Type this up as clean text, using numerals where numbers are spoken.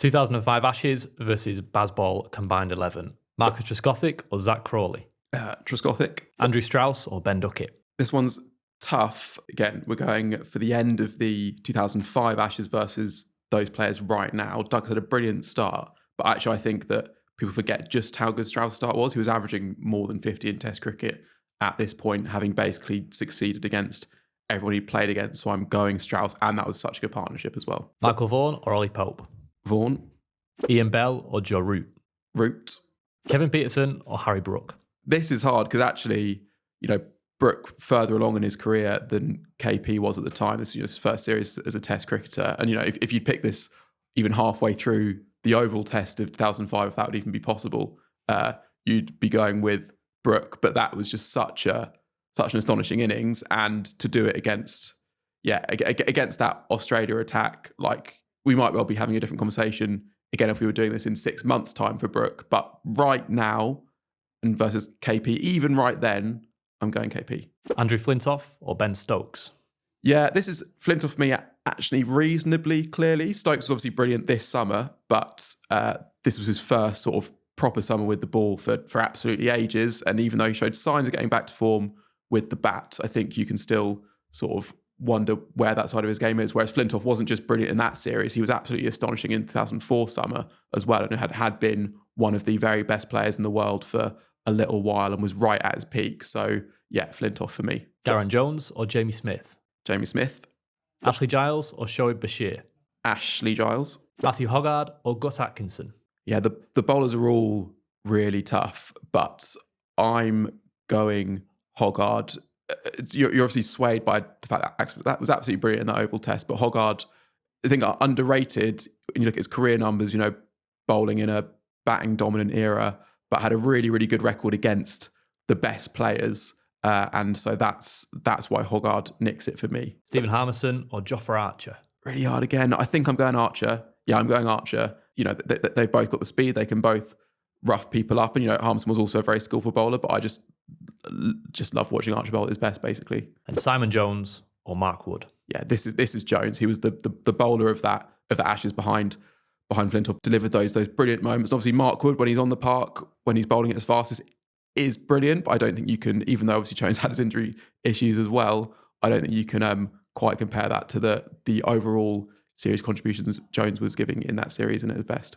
2005 Ashes versus Bazball combined 11. Marcus Trescothick or Zach Crawley? Trescothick. Andrew Strauss or Ben Duckett? This one's tough. Again, we're going for the end of the 2005 Ashes versus those players right now. Doug's had a brilliant start, but actually I think that people forget just how good Strauss' start was. He was averaging more than 50 in Test cricket at this point, having basically succeeded against everyone he played against. So I'm going Strauss, and that was such a good partnership as well. Michael Vaughan or Ollie Pope? Vaughan. Ian Bell or Joe Root? Root. Kevin Peterson or Harry Brook? This is hard because actually, Brook further along in his career than KP was at the time. This was his first series as a Test cricketer. And, if you pick this even halfway through the Oval Test of 2005, if that would even be possible, you'd be going with Brook. But that was just such an astonishing innings. And to do it against that Australia attack, we might well be having a different conversation again if we were doing this in 6 months' time for Brook. But right now, and versus KP, even right then, I'm going KP. Andrew Flintoff or Ben Stokes? Yeah, this is Flintoff for me actually reasonably clearly. Stokes was obviously brilliant this summer, but this was his first sort of proper summer with the ball for absolutely ages. And even though he showed signs of getting back to form with the bat, I think you can still sort of wonder where that side of his game is. Whereas Flintoff wasn't just brilliant in that series, he was absolutely astonishing in 2004 summer as well, and had been one of the very best players in the world for a little while and was right at his peak. So yeah, Flintoff for me. Darren Jones or Jamie Smith? Jamie Smith. Ashley Giles or Shoaib Bashir? Ashley Giles. Matthew Hoggard or Gus Atkinson? Yeah, the bowlers are all really tough, but I'm going Hoggard. You're obviously swayed by the fact that was absolutely brilliant in that Oval Test, but Hoggard, I think, are underrated when you look at his career numbers, bowling in a batting dominant era, but had a really, really good record against the best players. And so that's why Hoggard nicks it for me. Stephen Harmison or Jofra Archer? Really hard again. I think I'm going Archer. Yeah, I'm going Archer. They've both got the speed. They can both rough people up. And, Harmison was also a very skillful bowler, but I just love watching Archer bowl at his best, basically. And Simon Jones or Mark Wood? Yeah, this is Jones. He was the bowler of the Ashes behind Flintoff, delivered those brilliant moments. And obviously Mark Wood, when he's on the park, when he's bowling at his fastest, is brilliant. But I don't think you can, even though obviously Jones had his injury issues as well, I don't think you can quite compare that to the overall series contributions Jones was giving in that series and at his best.